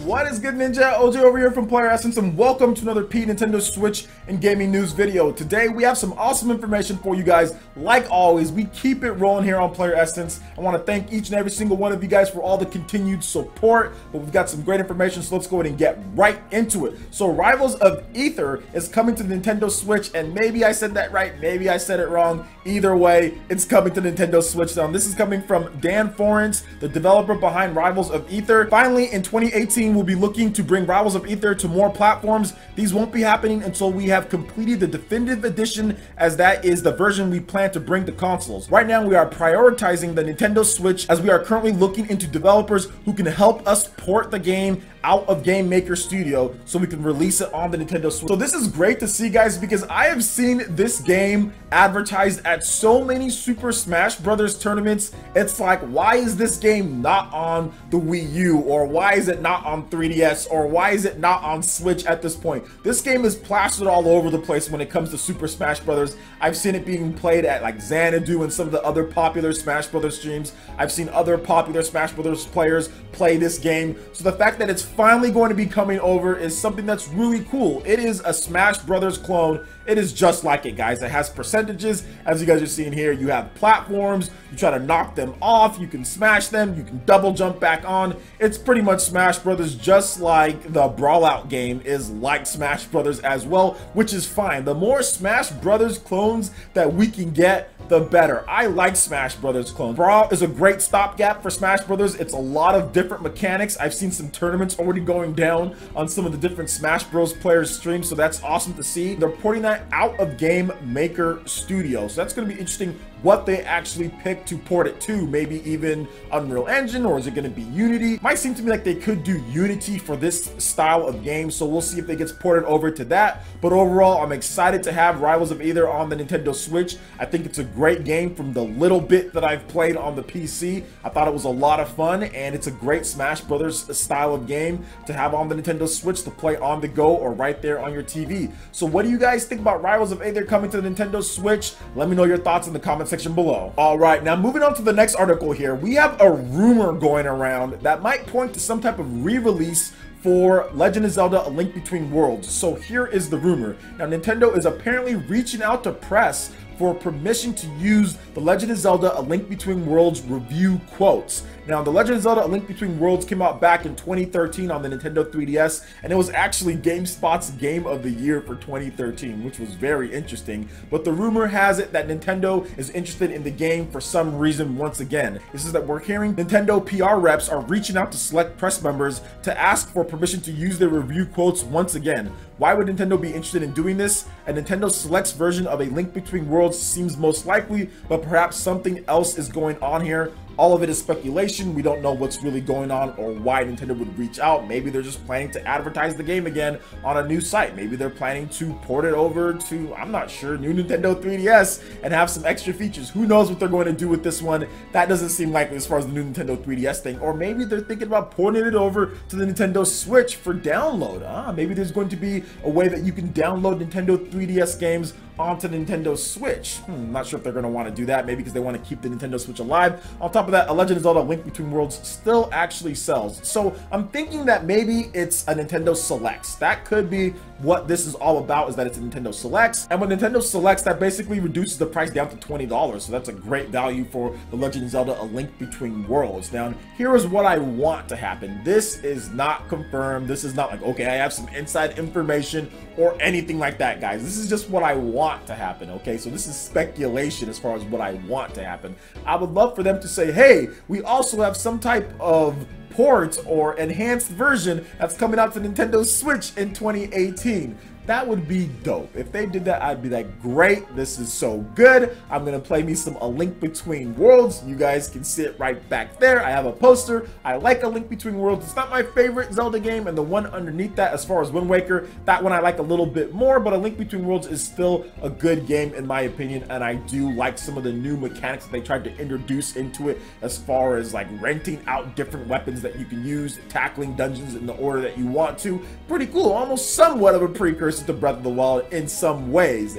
What is good, Ninja? OJ over here from Player Essence, and welcome to another Nintendo Switch and gaming news video. Today we have some awesome information for you guys. Like always, we keep it rolling here on Player Essence. I want to thank each and every single one of you guys for all the continued support, but we've got some great information, so let's go ahead and get right into it. So Rivals of Aether is coming to the Nintendo Switch, and maybe I said that right, maybe I said it wrong. Either way, it's coming to Nintendo Switch. Now, this is coming from Dan Forens, the developer behind Rivals of Aether. Finally, in 2018, we'll be looking to bring Rivals of Aether to more platforms. These won't be happening until we have completed the definitive edition, as that is the version we plan to bring to consoles. Right now, we are prioritizing the Nintendo Switch, as we are currently looking into developers who can help us port the game out of Game Maker Studio so we can release it on the Nintendo Switch. So this is great to see, guys, because I have seen this game advertised at so many Super Smash Brothers tournaments. It's like, why is this game not on the Wii U, or why is it not on 3DS, or why is it not on Switch at this point? This game is plastered all over the place when it comes to Super Smash Brothers. I've seen it being played at like Xanadu and some of the other popular Smash Brothers streams. I've seen other popular Smash Brothers players play this game. So the fact that it's finally going to be coming over is something that's really cool. It is a Smash Brothers clone. It is just like it, guys. It has percentages, as you guys are seeing here. You have platforms, you try to knock them off, you can smash them, you can double jump back on. It's pretty much Smash Brothers, just like the Brawl Out game is like Smash Brothers as well, which is fine. The more Smash Brothers clones that we can get, the better. I like Smash Brothers clones. Brawl is a great stopgap for Smash Brothers. It's a lot of different mechanics. I've seen some tournaments already going down on some of the different Smash Bros players streams, so that's awesome to see. They're porting that out of Game Maker Studio, so that's going to be interesting what they actually pick to port it to. Maybe even Unreal Engine, or is it going to be Unity? Might seem to me like they could do Unity for this style of game, so we'll see if it gets ported over to that. But overall, I'm excited to have Rivals of Aether on the Nintendo Switch. I think it's a great game. From the little bit that I've played on the PC, I thought it was a lot of fun, and it's a great Smash Brothers style of game to have on the Nintendo Switch to play on the go or right there on your TV. So what do you guys think about Rivals of Aether coming to the Nintendo Switch? Let me know your thoughts in the comment section below. All right, now moving on to the next article here, we have a rumor going around that might point to some type of re-release for Legend of Zelda: A Link Between Worlds. So here is the rumor. Now, Nintendo is apparently reaching out to press for permission to use the Legend of Zelda: A Link Between Worlds review quotes. Now, the Legend of Zelda: A Link Between Worlds came out back in 2013 on the Nintendo 3DS, and it was actually GameSpot's Game of the Year for 2013, which was very interesting. But the rumor has it that Nintendo is interested in the game for some reason once again. This is that we're hearing Nintendo PR reps are reaching out to select press members to ask for permission to use their review quotes once again. Why would Nintendo be interested in doing this? A Nintendo Select's version of A Link Between Worlds seems most likely, but perhaps something else is going on here. All of it is speculation. We don't know what's really going on or why Nintendo would reach out. Maybe they're just planning to advertise the game again on a new site. Maybe they're planning to port it over to, I'm not sure, new Nintendo 3DS and have some extra features. Who knows what they're going to do with this one? That doesn't seem likely as far as the new Nintendo 3DS thing. Or maybe they're thinking about porting it over to the Nintendo Switch for download. Maybe there's going to be a way that you can download Nintendo 3DS games onto the Nintendo Switch. I'm not sure if they're going to want to do that, maybe because they want to keep the Nintendo Switch alive. On top of that, A Legend of Zelda: Link Between Worlds still actually sells. So I'm thinking that maybe it's a Nintendo Selects. That could be what this is all about, is that it's a Nintendo Selects. And when Nintendo Selects, that basically reduces the price down to $20. So that's a great value for The Legend of Zelda: A Link Between Worlds. Now, here is what I want to happen. This is not confirmed. This is not like, okay, I have some inside information or anything like that, guys. This is just what I want to happen, okay? So this is speculation as far as what I want to happen. I would love for them to say, hey, we also have some type of port or enhanced version that's coming out to Nintendo Switch in 2018. That would be dope. If they did that, I'd be like, great, this is so good. I'm gonna play me some A Link Between Worlds. You guys can see it right back there. I have a poster. I like A Link Between Worlds. It's not my favorite Zelda game, and the one underneath that, as far as Wind Waker, that one I like a little bit more, but A Link Between Worlds is still a good game in my opinion, and I do like some of the new mechanics that they tried to introduce into it, as far as like renting out different weapons that you can use, tackling dungeons in the order that you want to. Pretty cool, almost somewhat of a precursor versus the Breath of the Wild in some ways,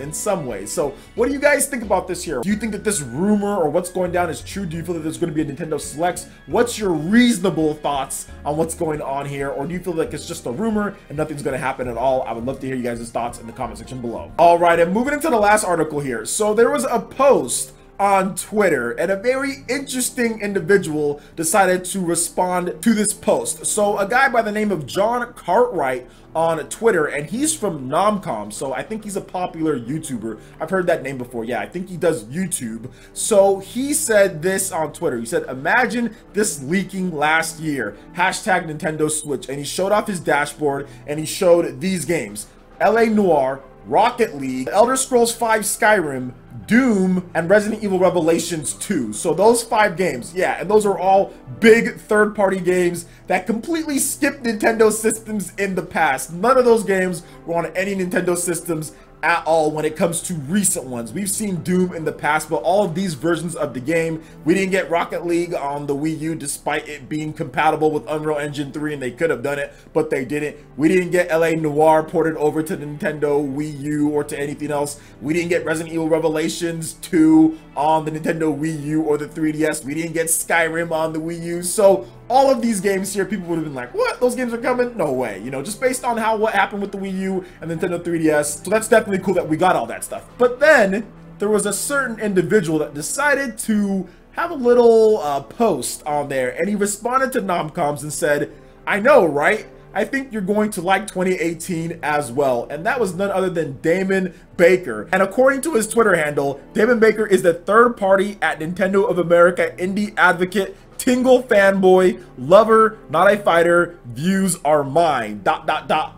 So what do you guys think about this here? Do you think that this rumor or what's going down is true? Do you feel that there's going to be a Nintendo Selects? What's your reasonable thoughts on what's going on here? Or do you feel like it's just a rumor and nothing's going to happen at all? I would love to hear you guys' thoughts in the comment section below. All right, and moving into the last article here. So there was a post on Twitter, and a very interesting individual decided to respond to this post. So a guy by the name of John Cartwright on Twitter, and he's from Nomcom, so I think he's a popular YouTuber. I've heard that name before. Yeah, I think he does YouTube. So he said this on Twitter. He said, imagine this leaking last year, hashtag Nintendo Switch, and he showed off his dashboard and he showed these games: LA Noire, Rocket League, Elder Scrolls V Skyrim, Doom, and Resident Evil Revelations 2. So those 5 games, yeah, and those are all big third-party games that completely skipped Nintendo systems in the past. None of those games were on any Nintendo systems at all when it comes to recent ones. We've seen Doom in the past, but all of these versions of the game, we didn't get Rocket League on the Wii U despite it being compatible with Unreal Engine 3, and they could have done it, but they didn't. We didn't get LA Noire ported over to the Nintendo Wii U or to anything else. We didn't get Resident Evil Revelations 2 on the Nintendo Wii U or the 3DS. We didn't get Skyrim on the Wii U. So all of these games here, people would have been like, what? Those games are coming? No way. You know, just based on what happened with the Wii U and Nintendo 3DS. So that's definitely cool that we got all that stuff. But then there was a certain individual that decided to have a little post on there, and he responded to Nomcoms and said, I know, right? I think you're going to like 2018 as well. And that was none other than Damon Baker. And according to his Twitter handle, Damon Baker is the third party at Nintendo of America indie advocate, Tingle fanboy, lover, not a fighter, views are mine, ...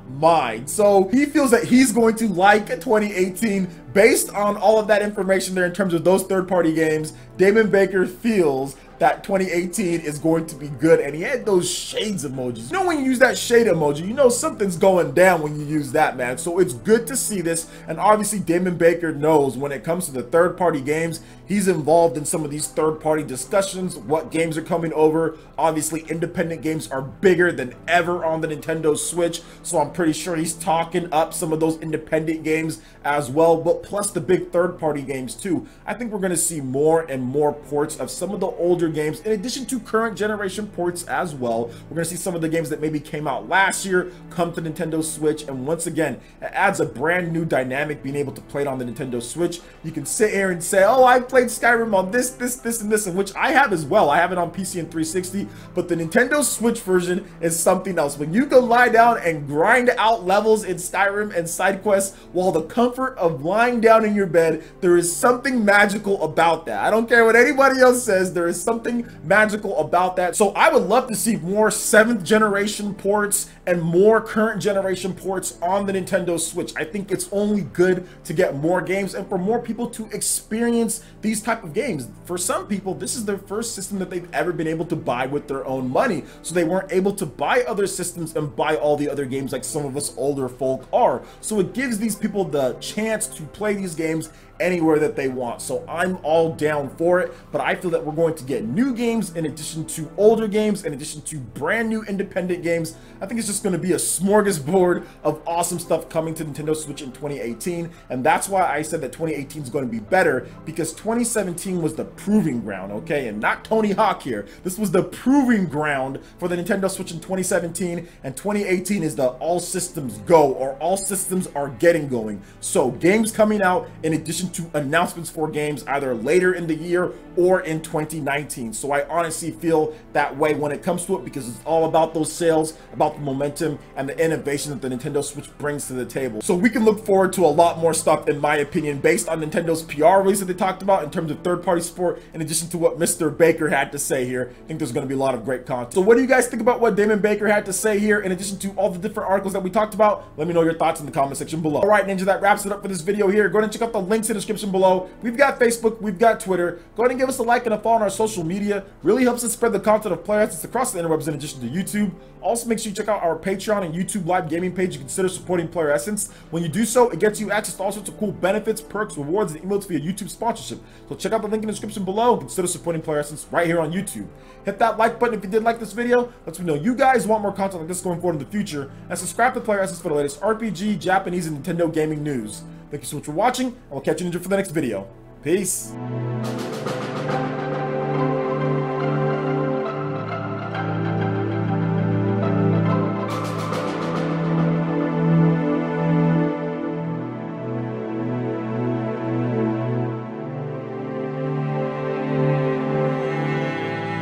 mine. So he feels that he's going to like 2018 based on all of that information there in terms of those third-party games. Damon Baker feels that 2018 is going to be good, and he had those shades emojis. You know, when you use that shade emoji, you know something's going down when you use that, man. So it's good to see this, and obviously Damon Baker knows when it comes to the third-party games, he's involved in some of these third-party discussions, what games are coming over. Obviously, independent games are bigger than ever on the Nintendo Switch, so I'm pretty sure he's talking up some of those independent games as well, but plus the big third-party games too. I think we're going to see more and more ports of some of the older games, in addition to current generation ports as well. We're going to see some of the games that maybe came out last year come to Nintendo Switch, and once again, it adds a brand new dynamic being able to play it on the Nintendo Switch. You can sit here and say, oh, I played Skyrim on this, and which I have as well. I have it on PC and 360, but the Nintendo Switch version is something else. When you can lie down and grind out levels in Skyrim and side quests while the comfort of lying down in your bed, there is something magical about that. I don't care what anybody else says, there is something magical about that. So I would love to see more 7th generation ports and more current generation ports on the Nintendo Switch. I think it's only good to get more games and for more people to experience these type of games. For some people, this is their first system that they've ever been able to buy with their own money, so they weren't able to buy other systems and buy all the other games like some of us older folk are. So it gives these people the chance to play these games anywhere that they want. So I'm all down for it, but I feel that we're going to get new games in addition to older games, in addition to brand new independent games. I think it's just going to be a smorgasbord of awesome stuff coming to Nintendo Switch in 2018, and that's why I said that 2018 is going to be better, because 2017 was the proving ground, okay? And not Tony Hawk here. This was the proving ground for the Nintendo Switch in 2017, and 2018 is the all systems go, or all systems are getting going. So games coming out in addition to announcements for games either later in the year or in 2019. So I honestly feel that way when it comes to it, because it's all about those sales, about the momentum and the innovation that the Nintendo Switch brings to the table. So we can look forward to a lot more stuff, in my opinion, based on Nintendo's PR release that they talked about in terms of third-party support, in addition to what Mr. Baker had to say here. I think there's going to be a lot of great content. So what do you guys think about what Damon Baker had to say here, in addition to all the different articles that we talked about? Let me know your thoughts in the comment section below. All right, Ninja, that wraps it up for this video here. Go ahead and check out the links in the description below. We've got Facebook, we've got Twitter. Go ahead and give us a like and a follow on our social media. Really helps us spread the content of Player Essence across the interwebs in addition to YouTube. Also, make sure you check out our Patreon and YouTube live gaming page. You consider supporting Player Essence. When you do so, it gets you access to all sorts of cool benefits, perks, rewards, and emotes via YouTube sponsorship. So check out the link in the description below and consider supporting Player Essence right here on YouTube. Hit that like button if you did like this video. Lets me know you guys want more content like this going forward in the future. And subscribe to Player Essence for the latest RPG, Japanese, and Nintendo gaming news. Thank you so much for watching, and we'll catch you for the next video. Peace.